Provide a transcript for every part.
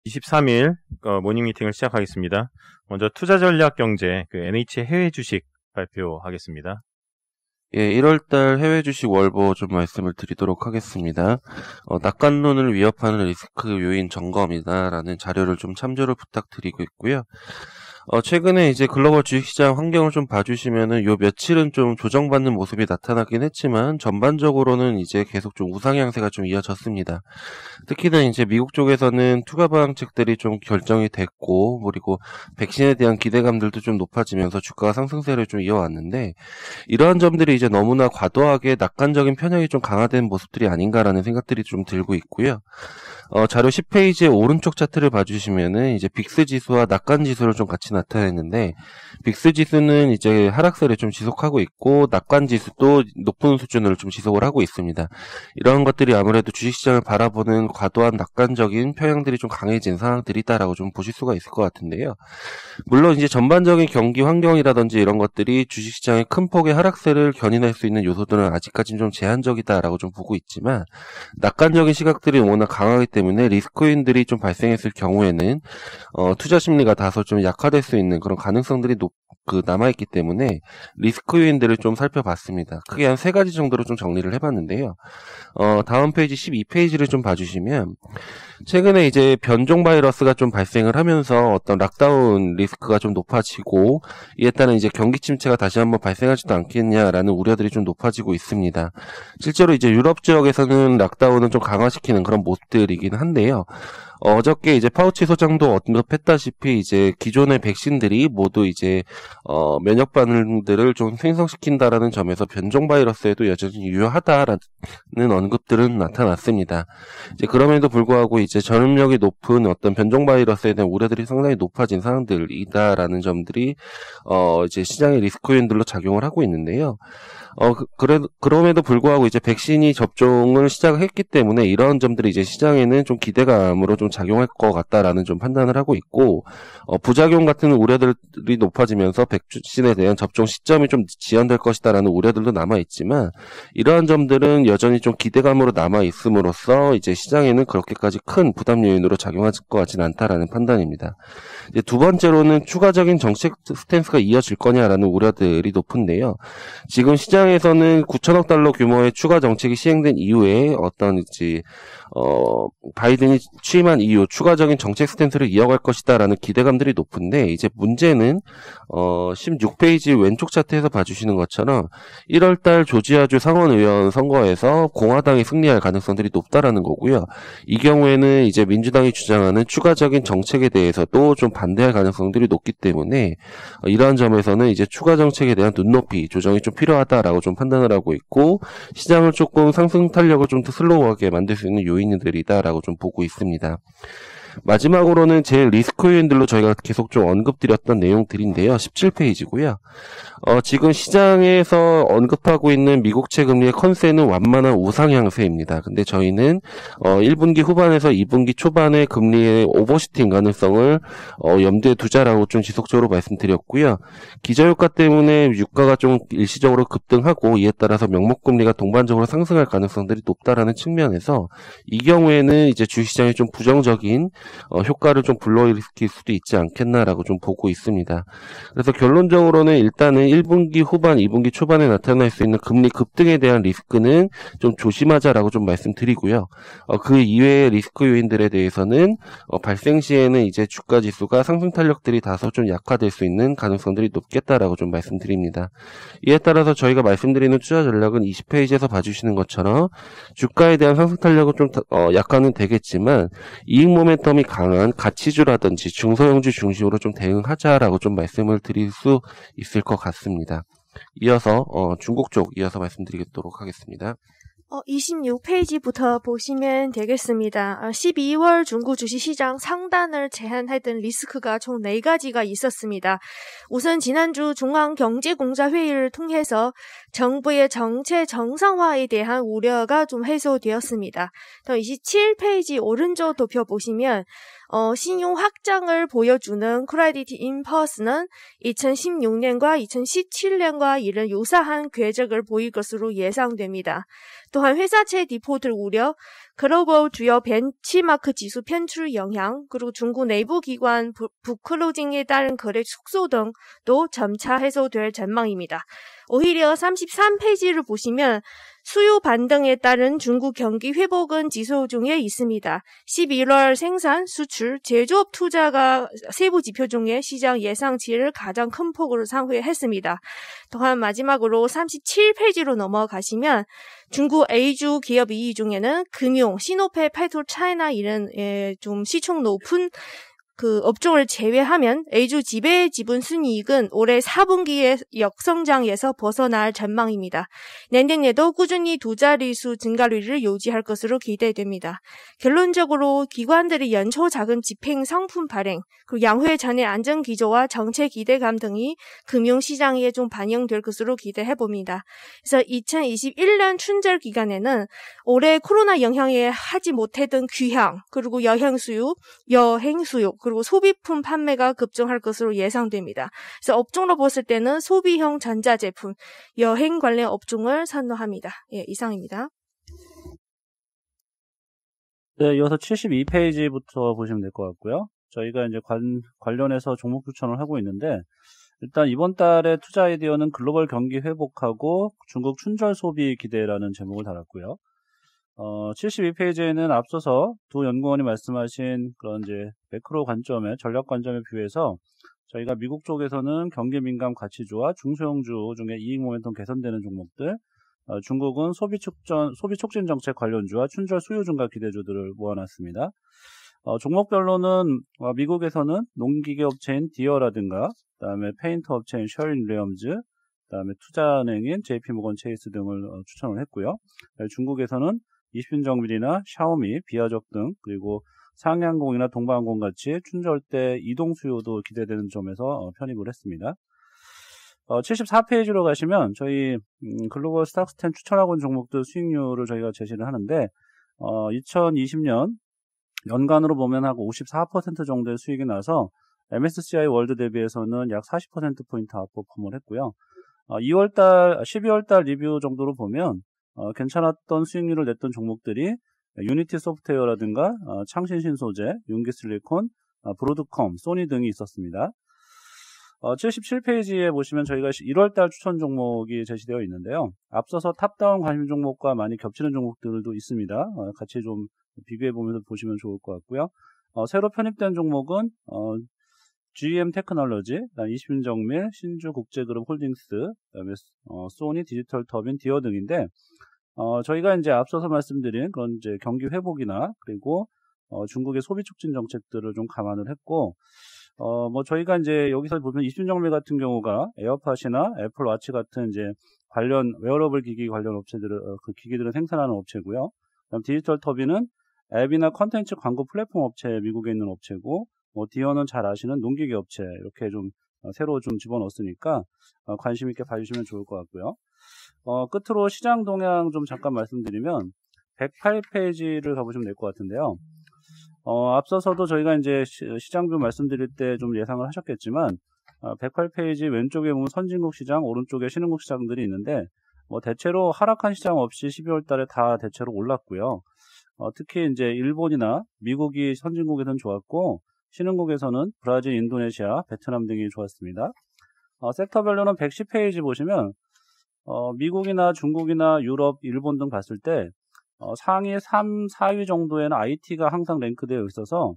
23일 모닝 미팅을 시작하겠습니다. 먼저 투자전략경제 NH 해외 주식 발표하겠습니다. 예, 1월달 해외 주식 월보 좀 말씀을 드리도록 하겠습니다. 낙관론을 위협하는 리스크 요인 점검이다라는 자료를 좀 참조를 부탁드리고 있고요. 최근에 이제 글로벌 주식시장 환경을 좀 봐주시면은 요 며칠은 좀 조정받는 모습이 나타나긴 했지만 전반적으로는 이제 계속 좀 우상 양세가 좀 이어졌습니다. 특히나 이제 미국 쪽에서는 투자 방책들이 좀 결정이 됐고, 그리고 백신에 대한 기대감들도 좀 높아지면서 주가가 상승세를 좀 이어왔는데, 이러한 점들이 이제 너무나 과도하게 낙관적인 편향이 좀 강화된 모습들이 아닌가라는 생각들이 좀 들고 있고요. 자료 10페이지의 오른쪽 차트를 봐주시면은 이제 빅스 지수와 낙관 지수를 좀 같이 나타냈는데, 빅스 지수는 이제 하락세를 좀 지속하고 있고, 낙관 지수도 높은 수준으로 좀 지속을 하고 있습니다. 이런 것들이 아무래도 주식시장을 바라보는 과도한 낙관적인 편향들이 좀 강해진 상황들이다라고 좀 보실 수가 있을 것 같은데요. 물론 이제 전반적인 경기 환경이라든지 이런 것들이 주식시장의 큰 폭의 하락세를 견인할 수 있는 요소들은 아직까지는 좀 제한적이다라고 좀 보고 있지만, 낙관적인 시각들이 워낙 강하기 때문에 리스크인들이 좀 발생했을 경우에는 투자 심리가 다소 좀 약화될 수 있는 그런 가능성들이 남아있기 때문에 리스크 요인들을 좀 살펴봤습니다. 크게 한 3가지 정도로 좀 정리를 해봤는데요. 다음 페이지 12페이지를 좀 봐주시면 최근에 이제 변종 바이러스가 좀 발생을 하면서 어떤 락다운 리스크가 좀 높아지고 이에 따른 이제 경기 침체가 다시 한번 발생하지도 않겠냐라는 우려들이 좀 높아지고 있습니다. 실제로 이제 유럽 지역에서는 락다운을 좀 강화시키는 그런 모습들이긴 한데요. 어저께 이제 파우치 소장도 언급했다시피 이제 기존의 백신들이 모두 이제 면역 반응들을 좀 생성시킨다라는 점에서 변종 바이러스에도 여전히 유효하다라는 언급들은 나타났습니다. 이제 그럼에도 불구하고 이제 전염력이 높은 어떤 변종 바이러스에 대한 우려들이 상당히 높아진 상황들이다라는 점들이 이제 시장의 리스크 요인들로 작용을 하고 있는데요. 그럼에도 불구하고 이제 백신이 접종을 시작했기 때문에 이런 점들이 이제 시장에는 좀 기대감으로 좀 작용할 것 같다라는 좀 판단을 하고 있고, 부작용 같은 우려들이 높아지면서 백신에 대한 접종 시점이 좀 지연될 것이다라는 우려들도 남아있지만, 이러한 점들은 여전히 좀 기대감으로 남아있음으로써 이제 시장에는 그렇게까지 큰 부담 요인으로 작용할 것 같지는 않다라는 판단입니다. 이제 두 번째로는 추가적인 정책 스탠스가 이어질 거냐라는 우려들이 높은데요. 지금 시장에서는 9천억 달러 규모의 추가 정책이 시행된 이후에 어떤 바이든이 취임한 이후 추가적인 정책 스탠스를 이어갈 것이다라는 기대감들이 높은데, 이제 문제는 16페이지 왼쪽 차트에서 봐주시는 것처럼 1월달 조지아주 상원의원 선거에서 공화당이 승리할 가능성들이 높다라는 거고요. 이 경우에는 이제 민주당이 주장하는 추가적인 정책에 대해서도 좀 반대할 가능성들이 높기 때문에 이러한 점에서는 이제 추가 정책에 대한 눈높이 조정이 좀 필요하다라고 좀 판단을 하고 있고, 시장을 조금 상승 탄력을 좀 더 슬로우하게 만들 수 있는 요인들이다라고 좀 보고 있습니다. 마지막으로는 제일 리스크 요인들로 저희가 계속 좀 언급드렸던 내용들인데요. 17페이지고요. 지금 시장에서 언급하고 있는 미국채 금리의 컨센은 완만한 우상향세입니다. 근데 저희는 1분기 후반에서 2분기 초반의 금리의 오버슈팅 가능성을 염두에 두자라고 좀 지속적으로 말씀드렸고요. 기저효과 때문에 유가가 좀 일시적으로 급등하고 이에 따라서 명목금리가 동반적으로 상승할 가능성들이 높다라는 측면에서 이 경우에는 이제 주식시장에 좀 부정적인 효과를 좀 불러일으킬 수도 있지 않겠나라고 좀 보고 있습니다. 그래서 결론적으로는 일단은 1분기 후반, 2분기 초반에 나타날 수 있는 금리 급등에 대한 리스크는 좀 조심하자라고 좀 말씀드리고요. 그 이외의 리스크 요인들에 대해서는 발생 시에는 이제 주가 지수가 상승 탄력들이 다소 좀 약화될 수 있는 가능성들이 높겠다라고 좀 말씀드립니다. 이에 따라서 저희가 말씀드리는 투자 전략은 20페이지에서 봐주시는 것처럼 주가에 대한 상승 탄력은 좀 약화는 되겠지만 이익 모멘텀이 강한 가치주라든지 중소형주 중심으로 좀 대응하자라고 좀 말씀을 드릴 수 있을 것 같습니다. 이어서 중국 쪽 이어서 말씀드리도록 하겠습니다. 26페이지부터 보시면 되겠습니다. 12월 중국 주식시장 상단을 제한했던 리스크가 총 4가지가 있었습니다. 우선 지난주 중앙경제공자회의를 통해서 정부의 정책 정상화에 대한 우려가 좀 해소되었습니다. 또 27페이지 오른쪽 도표 보시면 신용 확장을 보여주는 크레딧 인퍼스는 2016년과 2017년과 이런 유사한 궤적을 보일 것으로 예상됩니다. 또한 회사채 디폴트를 우려, 글로벌 주요 벤치마크 지수 편출 영향, 그리고 중국 내부 기관 북클로징에 따른 거래 축소 등도 점차 해소될 전망입니다. 오히려 33페이지를 보시면 수요 반등에 따른 중국 경기 회복은 지수 중에 있습니다. 11월 생산, 수출, 제조업 투자가 세부 지표 중에 시장 예상치를 가장 큰 폭으로 상회했습니다. 또한 마지막으로 37페이지로 넘어가시면 중국 A주 기업 2위 중에는 금융, 시노페, 페트로차이나 이런 좀 시총 높은 그 업종을 제외하면 A주 지배 지분 순이익은 올해 4분기에 역성장에서 벗어날 전망입니다. 내년에도 꾸준히 두 자릿수 증가율을 유지할 것으로 기대됩니다. 결론적으로 기관들의 연초 자금 집행 상품 발행, 그리고 양회 전의 안정 기조와 정책 기대감 등이 금융시장에 좀 반영될 것으로 기대해봅니다. 그래서 2021년 춘절 기간에는 올해 코로나 영향에 하지 못했던 귀향, 그리고 여행 수요, 그리고 소비품 판매가 급증할 것으로 예상됩니다. 그래서 업종으로 봤을 때는 소비형 전자제품, 여행 관련 업종을 선호합니다. 예, 이상입니다. 네, 이어서 72페이지부터 보시면 될 것 같고요. 저희가 이제 관련해서 종목 추천을 하고 있는데, 일단 이번 달의 투자 아이디어는 글로벌 경기 회복하고 중국 춘절 소비 기대라는 제목을 달았고요. 72페이지에는 앞서서 두 연구원이 말씀하신 그런 이제 매크로 관점에, 전략 관점에 비해서 저희가 미국 쪽에서는 경기 민감 가치주와 중소형주 중에 이익 모멘텀 개선되는 종목들, 중국은 소비 촉진 정책 관련주와 춘절 수요 증가 기대주들을 모아놨습니다. 종목별로는 미국에서는 농기계 업체인 디어라든가, 그다음에 페인트 업체인 셔윈-윌리엄즈, 그다음에 투자은행인 JP모건 체이스 등을 추천을 했고요. 중국에서는 이순정밀이나 샤오미, 비아적 등, 그리고 상해항공이나 동방항공 같이 춘절 때 이동 수요도 기대되는 점에서 편입을 했습니다. 74페이지로 가시면 저희 글로벌 스탁스 10 추천하고 있는 종목들 수익률을 저희가 제시를 하는데 2020년 연간으로 보면 하고 54% 정도의 수익이 나서 MSCI 월드 대비해서는 약 40%포인트 아웃퍼폼을 했고요. 12월달 리뷰 정도로 보면 괜찮았던 수익률을 냈던 종목들이 유니티 소프트웨어라든가 창신신소재, 윤기실리콘, 브로드컴, 소니 등이 있었습니다. 77페이지에 보시면 저희가 1월달 추천 종목이 제시되어 있는데요. 앞서서 탑다운 관심 종목과 많이 겹치는 종목들도 있습니다. 같이 좀 비교해보면서 보시면 좋을 것 같고요. 새로 편입된 종목은 GM 테크놀로지, 이순정밀, 신주국제그룹 홀딩스, 그다음에 소니 디지털 터빈, 디어 등인데 저희가 이제 앞서서 말씀드린 그런 이제 경기 회복이나 그리고 중국의 소비 촉진 정책들을 좀 감안을 했고 저희가 이제 여기서 보면 이순정밀 같은 경우가 에어팟이나 애플 와치 같은 이제 관련 웨어러블 기기 관련 업체들을 그 기기들을 생산하는 업체고요. 그다음 디지털 터빈은 앱이나 컨텐츠 광고 플랫폼 업체, 미국에 있는 업체고, 디어는 잘 아시는 농기계 업체, 이렇게 좀 새로 좀 집어넣었으니까 관심 있게 봐주시면 좋을 것 같고요. 끝으로 시장 동향 좀 잠깐 말씀드리면 108페이지를 가보시면 될 것 같은데요. 앞서서도 저희가 이제 시장뷰 말씀드릴 때 좀 예상을 하셨겠지만 108페이지 왼쪽에 보면 선진국 시장, 오른쪽에 신흥국 시장들이 있는데 대체로 하락한 시장 없이 12월 달에 다 대체로 올랐고요. 특히 이제 일본이나 미국이 선진국에서는 좋았고 신흥국에서는 브라질, 인도네시아, 베트남 등이 좋았습니다. 섹터별로는 110페이지 보시면 미국이나 중국이나 유럽, 일본 등 봤을 때 상위 3, 4위 정도에는 IT가 항상 랭크되어 있어서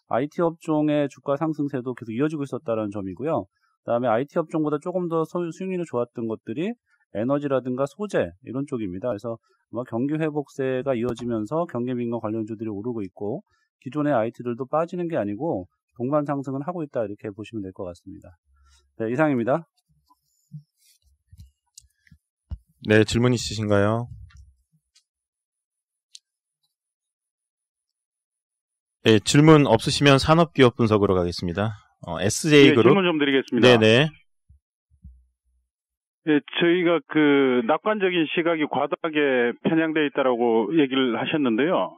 IT 업종의 주가 상승세도 계속 이어지고 있었다는 점이고요. 그 다음에 IT 업종보다 조금 더 수익률이 좋았던 것들이 에너지라든가 소재 이런 쪽입니다. 그래서 경기 회복세가 이어지면서 경기 민감 관련주들이 오르고 있고 기존의 IT들도 빠지는 게 아니고 동반 상승은 하고 있다 이렇게 보시면 될 것 같습니다. 네, 이상입니다. 네, 질문 있으신가요? 네, 질문 없으시면 산업기업 분석으로 가겠습니다. SJ그룹. 네, 질문 좀 드리겠습니다. 네네. 네, 저희가 그 낙관적인 시각이 과도하게 편향되어 있다라고 얘기를 하셨는데요.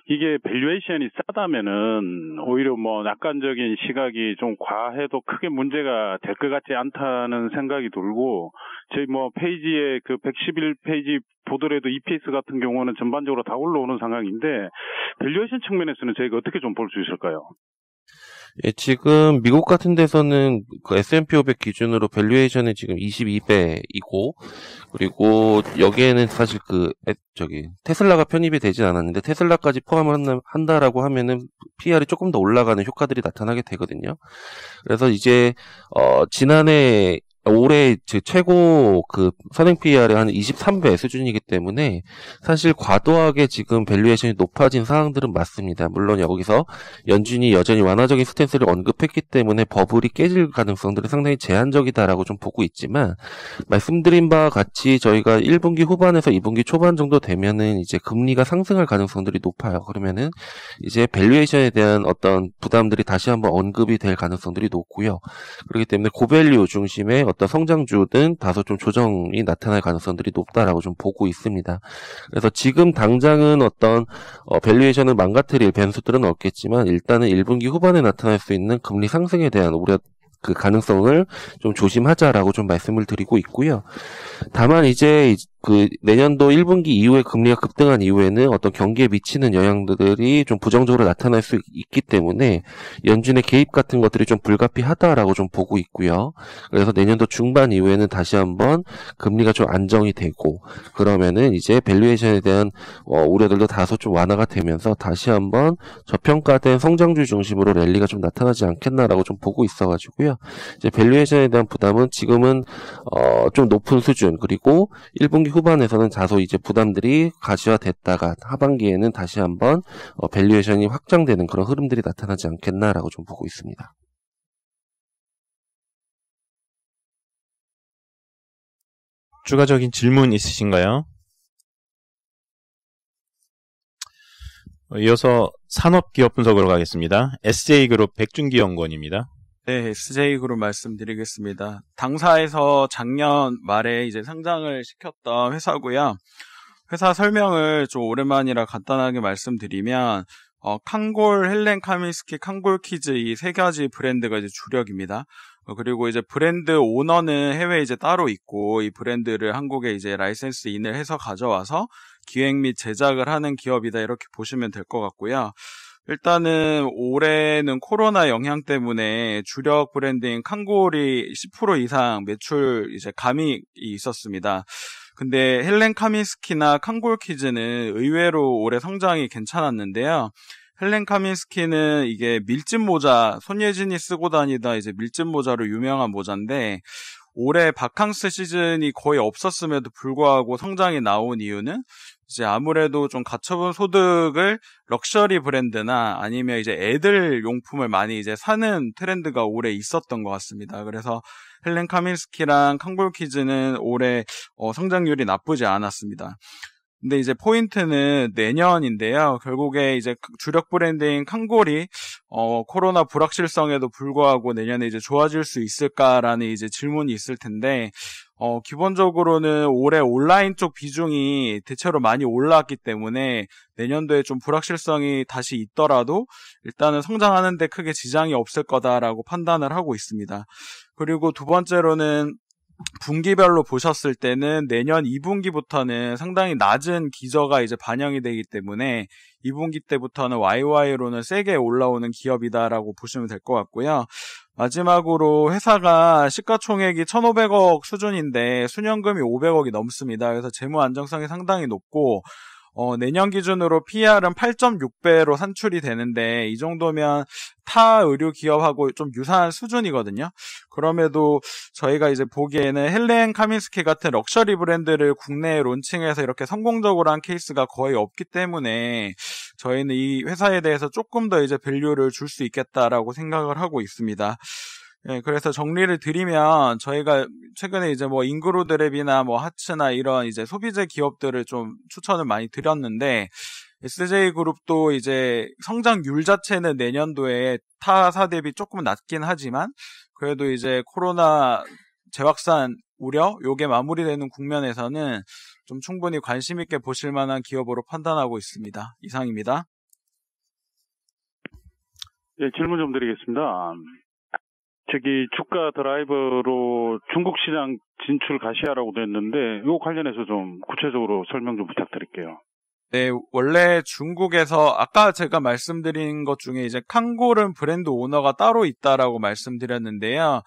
이게 밸류에이션이 싸다면은 오히려 뭐 낙관적인 시각이 좀 과해도 크게 문제가 될 것 같지 않다는 생각이 들고, 저희 뭐 페이지에 그 111페이지 보더라도 EPS 같은 경우는 전반적으로 다 올라오는 상황인데, 밸류에이션 측면에서는 저희가 어떻게 좀 볼 수 있을까요? 예, 지금 미국 같은 데서는 그 S&P 500 기준으로 밸류에이션이 지금 22배이고, 그리고 여기에는 사실 테슬라가 편입이 되진 않았는데, 테슬라까지 포함을 한다라고 하면은 PR이 조금 더 올라가는 효과들이 나타나게 되거든요. 그래서 이제, 올해 최고 선행 PR이 한 23배 수준이기 때문에 사실 과도하게 지금 밸류에이션이 높아진 상황들은 맞습니다. 물론 여기서 연준이 여전히 완화적인 스탠스를 언급했기 때문에 버블이 깨질 가능성들은 상당히 제한적이다라고 좀 보고 있지만, 말씀드린 바와 같이 저희가 1분기 후반에서 2분기 초반 정도 되면은 이제 금리가 상승할 가능성들이 높아요. 그러면은 이제 밸류에이션에 대한 어떤 부담들이 다시 한번 언급이 될 가능성들이 높고요. 그렇기 때문에 고밸류 중심의 어떤 성장주든 다소 좀 조정이 나타날 가능성들이 높다라고 좀 보고 있습니다. 그래서 지금 당장은 어떤 밸류에이션을 망가뜨릴 변수들은 없겠지만, 일단은 1분기 후반에 나타날 수 있는 금리 상승에 대한 그 가능성을 좀 조심하자라고 좀 말씀을 드리고 있고요. 다만 이제 내년도 1분기 이후에 금리가 급등한 이후에는 어떤 경기에 미치는 영향들이 좀 부정적으로 나타날 수 있기 때문에 연준의 개입 같은 것들이 좀 불가피하다라고 좀 보고 있고요. 그래서 내년도 중반 이후에는 다시 한번 금리가 좀 안정이 되고, 그러면은 이제 밸류에이션에 대한 우려들도 다소 좀 완화가 되면서 다시 한번 저평가된 성장주 중심으로 랠리가 좀 나타나지 않겠나라고 좀 보고 있어가지고요. 이제 밸류에이션에 대한 부담은 지금은 좀 높은 수준, 그리고 1분기 후반에서는 다소 이제 부담들이 가시화됐다가 하반기에는 다시 한번 밸류에이션이 확장되는 그런 흐름들이 나타나지 않겠나라고 좀 보고 있습니다. 추가적인 질문 있으신가요? 이어서 산업기업 분석으로 가겠습니다. SJ그룹 백준기연구원입니다. 네, SJ그룹 말씀드리겠습니다. 당사에서 작년 말에 이제 상장을 시켰던 회사고요. 회사 설명을 좀 오랜만이라 간단하게 말씀드리면, 칸골, 헬렌 카민스키, 칸골 키즈 이 세 가지 브랜드가 이제 주력입니다. 그리고 이제 브랜드 오너는 해외에 이제 따로 있고, 이 브랜드를 한국에 이제 라이센스 인을 해서 가져와서 기획 및 제작을 하는 기업이다, 이렇게 보시면 될 것 같고요. 일단은 올해는 코로나 영향 때문에 주력 브랜드인 칸골이 10% 이상 매출 이제 감익이 있었습니다. 근데 헬렌 카민스키나 칸골 키즈는 의외로 올해 성장이 괜찮았는데요. 헬렌 카민스키는 이게 밀짚 모자, 손예진이 쓰고 다니다 이제 밀짚 모자로 유명한 모자인데, 올해 바캉스 시즌이 거의 없었음에도 불구하고 성장이 나온 이유는 이제 아무래도 좀 가처분 소득을 럭셔리 브랜드나 아니면 이제 애들 용품을 많이 이제 사는 트렌드가 올해 있었던 것 같습니다. 그래서 헬렌 카민스키랑 칸골 키즈는 올해 성장률이 나쁘지 않았습니다. 근데 이제 포인트는 내년인데요. 결국에 이제 주력 브랜드인 칸골이 코로나 불확실성에도 불구하고 내년에 이제 좋아질 수 있을까라는 이제 질문이 있을 텐데, 기본적으로는 올해 온라인 쪽 비중이 대체로 많이 올라왔기 때문에 내년도에 좀 불확실성이 다시 있더라도 일단은 성장하는 데 크게 지장이 없을 거다라고 판단을 하고 있습니다. 그리고 두 번째로는 분기별로 보셨을 때는 내년 2분기부터는 상당히 낮은 기저가 이제 반영이 되기 때문에 2분기 때부터는 YY로는 세게 올라오는 기업이다라고 보시면 될 것 같고요. 마지막으로 회사가 시가총액이 1,500억 수준인데 순연금이 500억이 넘습니다. 그래서 재무 안정성이 상당히 높고, 내년 기준으로 PR은 8.6배로 산출이 되는데, 이 정도면 타 의류 기업하고 좀 유사한 수준이거든요. 그럼에도 저희가 이제 보기에는 헬렌 카민스키 같은 럭셔리 브랜드를 국내에 론칭해서 이렇게 성공적으로 한 케이스가 거의 없기 때문에 저희는 이 회사에 대해서 조금 더 이제 밸류를 줄 수 있겠다라고 생각을 하고 있습니다. 네, 그래서 정리를 드리면 저희가 최근에 이제 뭐 인그루드랩이나 뭐 하츠나 이런 이제 소비재 기업들을 좀 추천을 많이 드렸는데, SJ그룹도 이제 성장률 자체는 내년도에 타사 대비 조금 낮긴 하지만 그래도 이제 코로나 재확산 우려 요게 마무리되는 국면에서는 좀 충분히 관심 있게 보실 만한 기업으로 판단하고 있습니다. 이상입니다. 예, 질문 좀 드리겠습니다. 주가 드라이버로 중국 시장 진출 가시하라고 됐는데, 이 관련해서 좀 구체적으로 설명 좀 부탁드릴게요. 네, 원래 중국에서 아까 제가 말씀드린 것 중에 이제 칸골은 브랜드 오너가 따로 있다라고 말씀드렸는데요.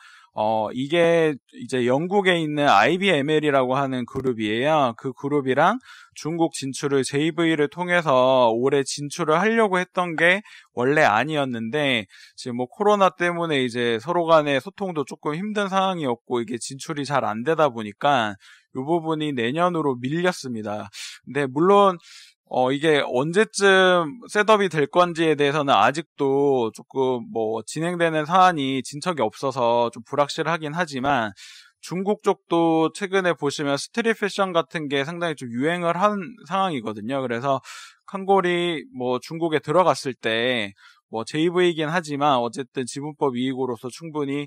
이게 이제 영국에 있는 IBML이라고 하는 그룹이에요. 그 그룹이랑 중국 진출을 JV를 통해서 올해 진출을 하려고 했던 게 원래 아니었는데, 지금 뭐 코로나 때문에 이제 서로 간의 소통도 조금 힘든 상황이었고, 이게 진출이 잘 안 되다 보니까 이 부분이 내년으로 밀렸습니다. 근데 물론 이게 언제쯤 셋업이 될 건지에 대해서는 아직도 조금 뭐 진행되는 사안이 진척이 없어서 좀 불확실하긴 하지만, 중국 쪽도 최근에 보시면 스트릿 패션 같은 게 상당히 좀 유행을 한 상황이거든요. 그래서 칸골이 뭐 중국에 들어갔을 때 뭐 JV이긴 하지만 어쨌든 지분법 이익으로서 충분히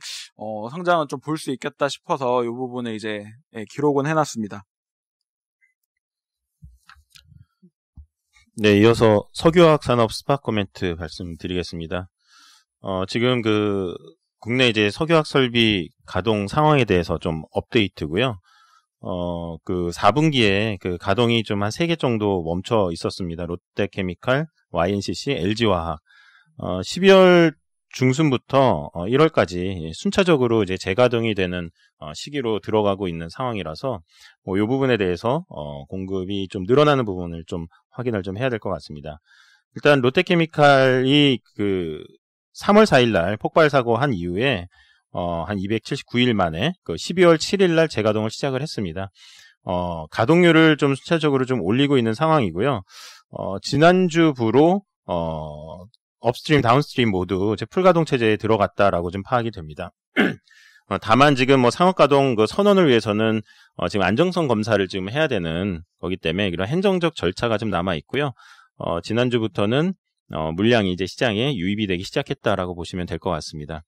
성장은 좀 볼 수 있겠다 싶어서 이 부분을 이제 기록은 해놨습니다. 네, 이어서 석유화학 산업 스팟 코멘트 말씀드리겠습니다. 지금 국내 이제 석유화학 설비 가동 상황에 대해서 좀 업데이트고요. 4분기에 가동이 좀 한 3개 정도 멈춰 있었습니다. 롯데케미칼, YNCC, LG화학. 12월 중순부터 1월까지 순차적으로 이제 재가동이 되는 시기로 들어가고 있는 상황이라서 이 부분에 대해서 공급이 좀 늘어나는 부분을 좀 확인을 좀 해야 될 것 같습니다. 일단 롯데케미칼이 3월 4일 날 폭발 사고 한 이후에 한 279일 만에 12월 7일 날 재가동을 시작을 했습니다. 가동률을 좀 순차적으로 좀 올리고 있는 상황이고요. 지난주부로 업스트림, 다운스트림 모두 이제 풀가동 체제에 들어갔다라고 좀 파악이 됩니다. 다만 지금 뭐 상업가동 선언을 위해서는 지금 안정성 검사를 지금 해야 되는 거기 때문에 이런 행정적 절차가 좀 남아 있고요. 지난주부터는 물량이 이제 시장에 유입이 되기 시작했다라고 보시면 될 것 같습니다.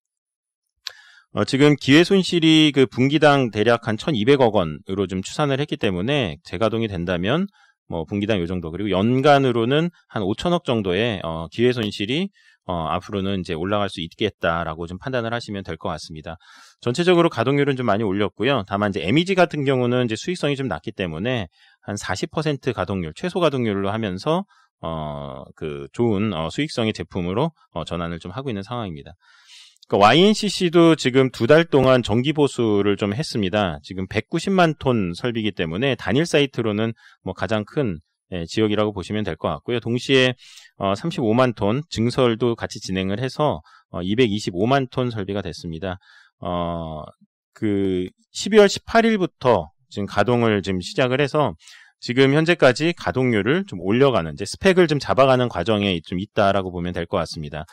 지금 기회 손실이 분기당 대략 한 1,200억 원으로 좀 추산을 했기 때문에 재가동이 된다면 뭐 분기당 요 정도, 그리고 연간으로는 한 5천억 정도의 기회 손실이 앞으로는 이제 올라갈 수 있겠다라고 좀 판단을 하시면 될 것 같습니다. 전체적으로 가동률은 좀 많이 올렸고요. 다만 이제 MEG 같은 경우는 이제 수익성이 좀 낮기 때문에 한 40% 가동률, 최소 가동률로 하면서 좋은 수익성의 제품으로 전환을 좀 하고 있는 상황입니다. YNCC도 지금 2달 동안 정기 보수를 좀 했습니다. 지금 190만 톤 설비이기 때문에 단일 사이트로는 뭐 가장 큰 지역이라고 보시면 될 것 같고요. 동시에 35만 톤 증설도 같이 진행을 해서 225만 톤 설비가 됐습니다. 12월 18일부터 지금 가동을 지금 시작을 해서 지금 현재까지 가동률을 좀 올려가는, 이제 스펙을 좀 잡아가는 과정에 좀 있다라고 보면 될 것 같습니다.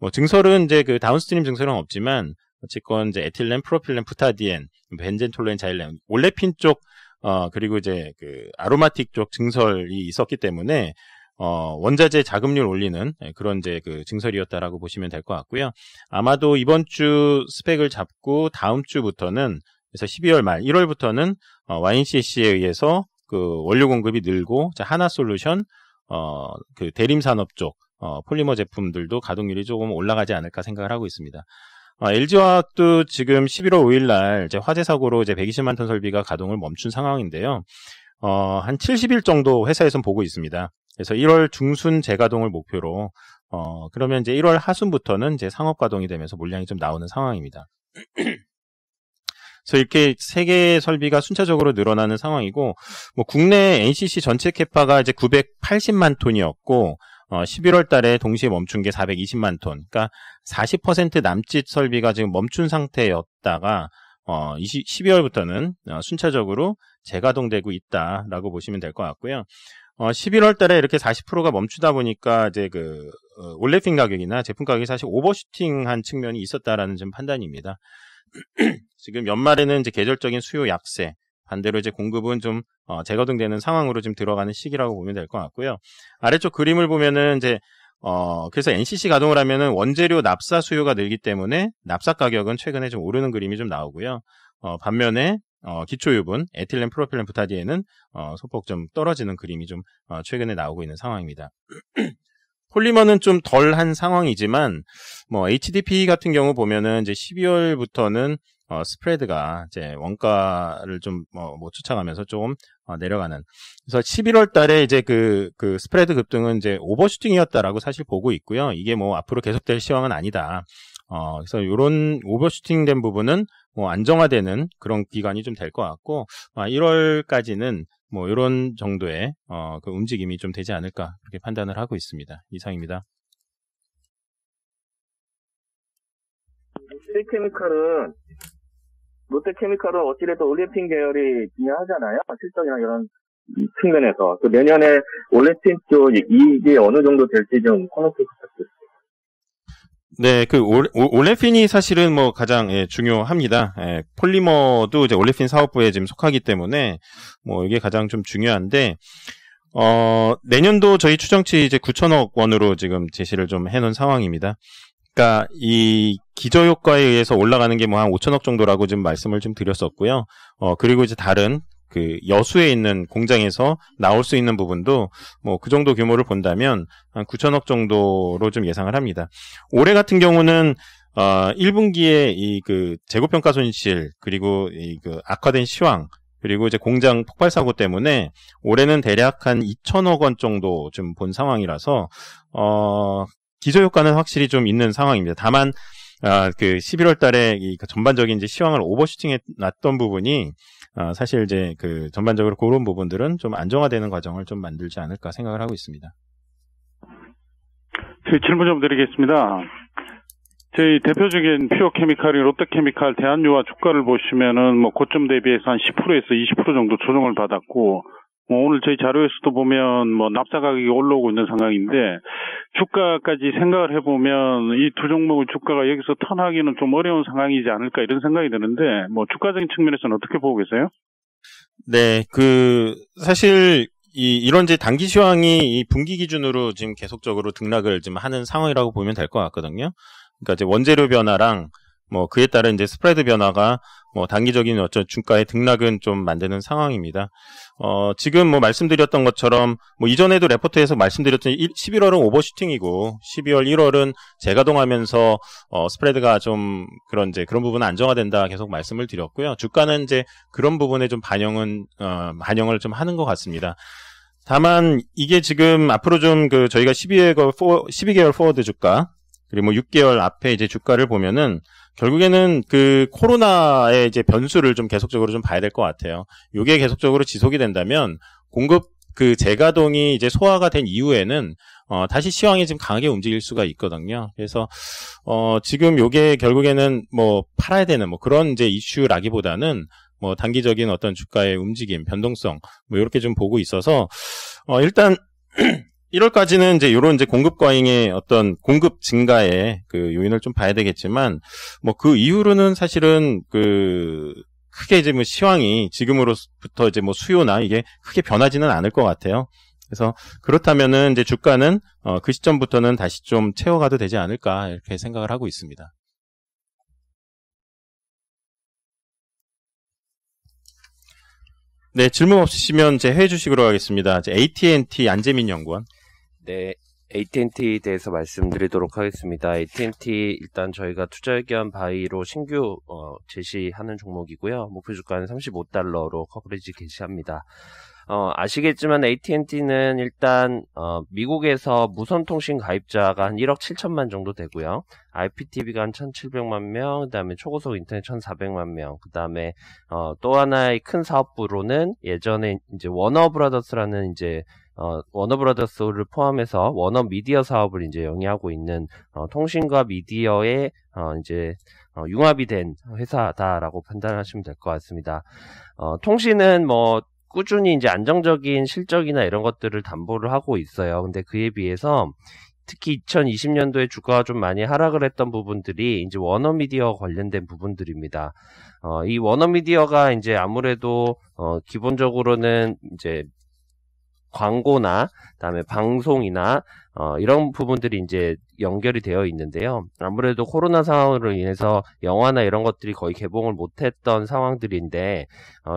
뭐 증설은 이제 다운스트림 증설은 없지만 어쨌건 이제 에틸렌, 프로필렌, 부타디엔, 벤젠, 톨루엔, 자일렌, 올레핀 쪽 그리고 이제 아로마틱 쪽 증설이 있었기 때문에 원자재 자급률 올리는 그런 이제 증설이었다라고 보시면 될 것 같고요. 아마도 이번 주 스펙을 잡고 다음 주부터는, 그래서 12월 말 1월부터는 YNCC에 의해서 원료 공급이 늘고 하나솔루션 대림산업 쪽 폴리머 제품들도 가동률이 조금 올라가지 않을까 생각을 하고 있습니다. LG화학도 지금 11월 5일 날 이제 화재 사고로 이제 120만 톤 설비가 가동을 멈춘 상황인데요. 한 70일 정도 회사에선 보고 있습니다. 그래서 1월 중순 재가동을 목표로 그러면 이제 1월 하순부터는 이제 상업 가동이 되면서 물량이 좀 나오는 상황입니다. 그래서 이렇게 3개의 설비가 순차적으로 늘어나는 상황이고, 뭐 국내 NCC 전체 캐파가 이제 980만 톤이었고 11월 달에 동시에 멈춘 게 420만 톤. 그러니까 40% 남짓 설비가 지금 멈춘 상태였다가 12월부터는 순차적으로 재가동되고 있다라고 보시면 될 것 같고요. 11월 달에 이렇게 40%가 멈추다 보니까 이제 올레핀 가격이나 제품 가격이 사실 오버슈팅한 측면이 있었다라는 좀 판단입니다. 지금 연말에는 이제 계절적인 수요 약세, 반대로 이제 공급은 좀 재가동되는 상황으로 좀 들어가는 시기라고 보면 될 것 같고요. 아래쪽 그림을 보면은 이제 그래서 NCC 가동을 하면은 원재료 납사 수요가 늘기 때문에 납사 가격은 최근에 좀 오르는 그림이 좀 나오고요. 반면에 기초유분 에틸렌, 프로필렌, 부타디엔은 소폭 좀 떨어지는 그림이 좀 최근에 나오고 있는 상황입니다. 폴리머는 좀 덜한 상황이지만 뭐 HDP 같은 경우 보면은 이제 12월부터는 스프레드가 이제 원가를 좀 쫓아가면서 좀 내려가는. 그래서 11월 달에 이제 그 스프레드 급등은 이제 오버슈팅이었다라고 사실 보고 있고요. 이게 뭐 앞으로 계속될 시황은 아니다. 그래서 요런 오버슈팅된 부분은 뭐 안정화되는 그런 기간이 좀 될 것 같고, 1월까지는 뭐 이런 정도의 그 움직임이 좀 되지 않을까 그렇게 판단을 하고 있습니다. 이상입니다. 롯데케미칼은 어찌됐든 올레핀 계열이 중요하잖아요. 실적이나 이런 측면에서. 그 내년에 올레핀 쪽 이익이 어느 정도 될지 좀 코멘트 부탁드립니다. 네, 그 올레핀이 사실은 뭐 가장 중요합니다. 폴리머도 이제 올레핀 사업부에 지금 속하기 때문에 뭐 이게 가장 좀 중요한데, 내년도 저희 추정치 이제 9천억 원으로 지금 제시를 좀 해놓은 상황입니다. 그러니까 이 기저효과에 의해서 올라가는 게 뭐 한 5천억 정도라고 지금 말씀을 좀 드렸었고요. 그리고 이제 다른 그 여수에 있는 공장에서 나올 수 있는 부분도 뭐 그 정도 규모를 본다면 한 9천억 정도로 좀 예상을 합니다. 올해 같은 경우는 1분기에 이 그 재고평가 손실, 그리고 이 그 악화된 시황, 그리고 이제 공장 폭발 사고 때문에 올해는 대략 한 2천억 원 정도 좀 본 상황이라서 기저효과는 확실히 좀 있는 상황입니다. 다만 그 11월 달에 이 전반적인 이제 시황을 오버슈팅해 놨던 부분이 사실 이제 그 전반적으로 그런 부분들은 좀 안정화되는 과정을 좀 만들지 않을까 생각을 하고 있습니다. 질문 좀 드리겠습니다. 저희 대표적인 퓨어케미칼인 롯데케미칼 대한유화 주가를 보시면은 뭐 고점 대비해서 한 10%에서 20% 정도 조정을 받았고, 오늘 저희 자료에서도 보면 뭐 납사 가격이 올라오고 있는 상황인데, 주가까지 생각을 해보면 이 두 종목의 주가가 여기서 턴하기는 좀 어려운 상황이지 않을까 이런 생각이 드는데, 뭐 주가적인 측면에서는 어떻게 보고 계세요? 네, 사실 이런 이제 단기 시황이 이 분기 기준으로 지금 계속적으로 등락을 지금 하는 상황이라고 보면 될 것 같거든요. 그러니까 이제 원재료 변화랑 뭐 그에 따른 이제 스프레드 변화가 뭐 단기적인 어떤 주가의 등락은 좀 만드는 상황입니다. 지금 뭐 말씀드렸던 것처럼 뭐 이전에도 레포트에서 말씀드렸던 11월은 오버슈팅이고 12월, 1월은 재가동하면서 스프레드가 좀 그런 부분은 안정화된다 계속 말씀을 드렸고요. 주가는 이제 그런 부분에 좀 반영을 좀 하는 것 같습니다. 다만 이게 지금 앞으로 좀 저희가 12개월 포워드 주가, 그리고 뭐 6개월 앞에 이제 주가를 보면은 결국에는 그 코로나의 이제 변수를 좀 계속적으로 좀 봐야 될 것 같아요. 이게 계속적으로 지속이 된다면 공급 그 재가동이 이제 소화가 된 이후에는 다시 시황이 지금 강하게 움직일 수가 있거든요. 그래서 지금 요게 결국에는 뭐 팔아야 되는 뭐 그런 이제 이슈라기보다는 뭐 단기적인 어떤 주가의 움직임, 변동성 뭐 이렇게 좀 보고 있어서 일단 1월까지는 이제 요런 이제 공급 과잉의 어떤 공급 증가의 그 요인을 좀 봐야 되겠지만, 뭐 그 이후로는 사실은 크게 이제 뭐 시황이 지금으로부터 이제 뭐 수요나 이게 크게 변하지는 않을 것 같아요. 그래서 그렇다면은 이제 주가는 그 시점부터는 다시 좀 채워가도 되지 않을까 이렇게 생각을 하고 있습니다. 네, 질문 없으시면 제 해외 주식으로 가겠습니다. 이제 AT&T 안재민 연구원. 네, AT&T에 대해서 말씀드리도록 하겠습니다. AT&T 일단 저희가 투자 의견 바이로 신규 제시하는 종목이고요. 목표 주가는 $35로 커버리지 게시합니다. 아시겠지만 AT&T는 일단 미국에서 무선통신 가입자가 한 1억 7천만 정도 되고요. IPTV가 한 1,700만 명, 그다음에 초고속 인터넷 1,400만 명, 그다음에 또 하나의 큰 사업부로는 예전에 이제 워너브라더스라는 이제 워너브라더스를 포함해서 워너미디어 사업을 이제 영위하고 있는 통신과 미디어의 이제 융합이 된 회사다라고 판단하시면 될 것 같습니다. 통신은 뭐 꾸준히 이제 안정적인 실적이나 이런 것들을 담보를 하고 있어요. 근데 그에 비해서 특히 2020년도에 주가가 좀 많이 하락을 했던 부분들이 이제 워너미디어 관련된 부분들입니다. 이 워너미디어가 이제 아무래도 기본적으로는 이제 광고나 그다음에 방송이나 이런 부분들이 이제 연결이 되어 있는데요. 아무래도 코로나 상황으로 인해서 영화나 이런 것들이 거의 개봉을 못했던 상황들인데,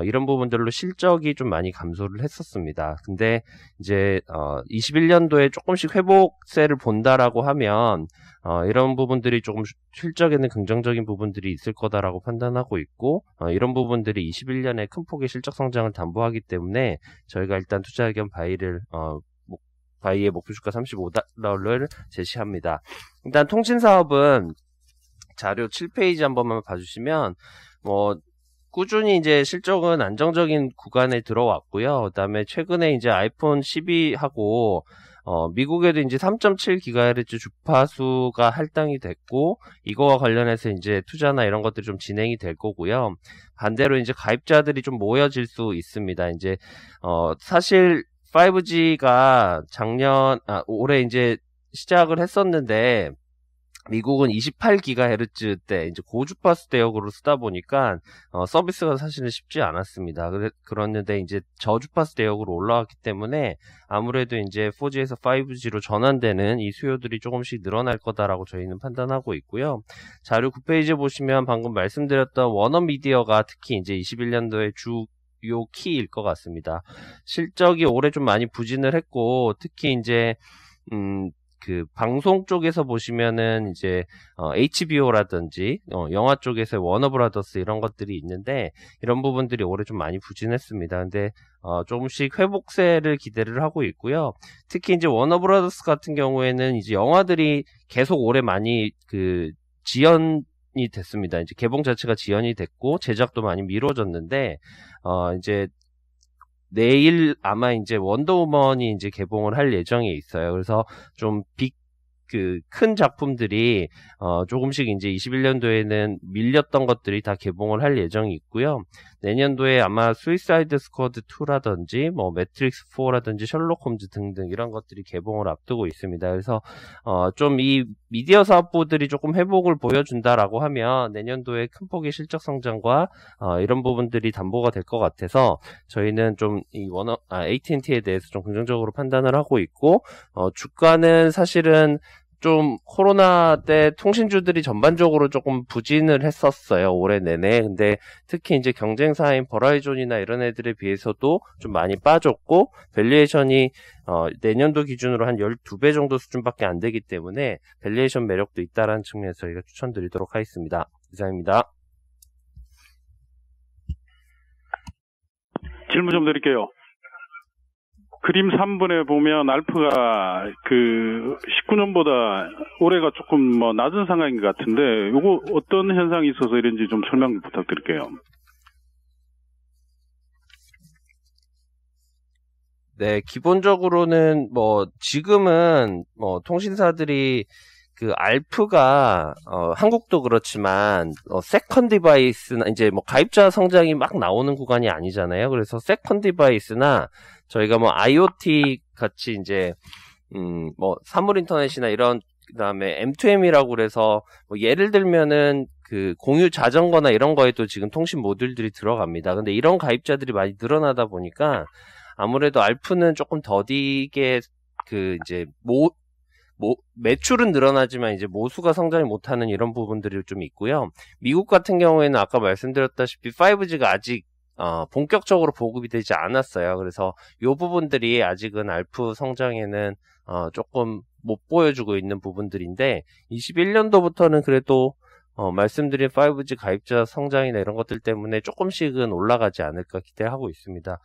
이런 부분들로 실적이 좀 많이 감소를 했었습니다. 근데 이제 21년도에 조금씩 회복세를 본다라고 하면 이런 부분들이 조금 실적에는 긍정적인 부분들이 있을 거다라고 판단하고 있고, 이런 부분들이 21년에 큰 폭의 실적 성장을 담보하기 때문에 저희가 일단 투자 의견 바이의 목표주가 35달러를 제시합니다. 일단 통신사업은 자료 7페이지 한 번만 봐주시면, 꾸준히 이제 실적은 안정적인 구간에 들어왔고요. 그 다음에 최근에 이제 아이폰 12하고, 미국에도 이제 3.7GHz 주파수가 할당이 됐고, 이거와 관련해서 이제 투자나 이런 것들이 좀 진행이 될 거고요. 반대로 이제 가입자들이 좀 모여질 수 있습니다. 이제, 사실 5G가 올해 이제 시작을 했었는데, 미국은 28GHz 때 이제 고주파수 대역으로 쓰다 보니까 서비스가 사실은 쉽지 않았습니다. 그랬는데 이제 저주파수 대역으로 올라왔기 때문에 아무래도 이제 4G에서 5G로 전환되는 이 수요들이 조금씩 늘어날 거다라고 저희는 판단하고 있고요. 자료 9페이지 보시면 방금 말씀드렸던 워너미디어가 특히 이제 21년도에 주요 키일 것 같습니다. 실적이 올해 좀 많이 부진을 했고, 특히 이제 그 방송 쪽에서 보시면은 이제 HBO라든지 영화 쪽에서 워너브라더스 이런 것들이 있는데, 이런 부분들이 올해 좀 많이 부진했습니다. 근데 조금씩 회복세를 기대를 하고 있고요. 특히 이제 워너브라더스 같은 경우에는 이제 영화들이 계속 올해 많이 지연이 됐습니다. 이제 개봉 자체가 지연이 됐고 제작도 많이 미뤄졌는데, 이제 내일 아마 이제 원더우먼이 이제 개봉을 할 예정에 있어요. 그래서 좀 큰 작품들이 조금씩 이제 21년도에는 밀렸던 것들이 다 개봉을 할 예정이 있고요. 내년도에 아마 수이사이드 스쿼드 2라든지 매트릭스 4라든지 셜록 홈즈 등등 이런 것들이 개봉을 앞두고 있습니다. 그래서 좀 이 미디어 사업부들이 조금 회복을 보여준다라고 하면 내년도에 큰 폭의 실적 성장과 이런 부분들이 담보가 될 것 같아서 저희는 좀 이 AT&T에 대해서 좀 긍정적으로 판단을 하고 있고, 주가는 사실은 좀 코로나 때 통신주들이 전반적으로 조금 부진을 했었어요, 올해 내내. 근데 특히 이제 경쟁사인 버라이존이나 이런 애들에 비해서도 좀 많이 빠졌고, 밸류에이션이 내년도 기준으로 한 12배 정도 수준밖에 안 되기 때문에 밸류에이션 매력도 있다라는 측면에서 저희가 추천드리도록 하겠습니다. 이상입니다. 질문 좀 드릴게요. 그림 3번에 보면 알프가 19년보다 올해가 조금 낮은 상황인 것 같은데, 요거 어떤 현상이 있어서 이런지 좀 설명 부탁드릴게요. 네, 기본적으로는 지금은 통신사들이 알프가 한국도 그렇지만 세컨 디바이스나 이제 가입자 성장이 막 나오는 구간이 아니잖아요. 그래서 세컨 디바이스나 저희가 IoT 같이 이제 사물 인터넷이나 이런, 그다음에 M2M이라고 그래서 예를 들면은 공유 자전거나 이런 거에도 지금 통신 모듈들이 들어갑니다. 근데 이런 가입자들이 많이 늘어나다 보니까 아무래도 알프는 조금 더디게 이제 매출은 늘어나지만 이제 모수가 성장이 못하는 이런 부분들이 좀 있고요. 미국 같은 경우에는 아까 말씀드렸다시피 5G가 아직 본격적으로 보급이 되지 않았어요. 그래서 이 부분들이 아직은 알프 성장에는 조금 못 보여주고 있는 부분들인데, 21년도부터는 그래도 말씀드린 5G 가입자 성장이나 이런 것들 때문에 조금씩은 올라가지 않을까 기대하고 있습니다.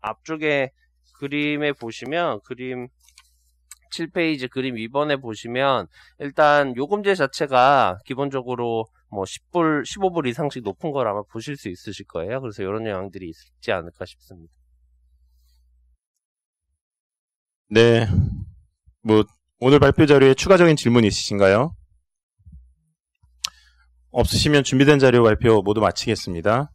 앞쪽에 그림에 보시면, 그림 7페이지 그림 2번에 보시면 일단 요금제 자체가 기본적으로 10불, 15불 이상씩 높은 걸 아마 보실 수 있으실 거예요. 그래서 이런 영향들이 있지 않을까 싶습니다. 네. 오늘 발표 자료에 추가적인 질문 있으신가요? 없으시면 준비된 자료 발표 모두 마치겠습니다.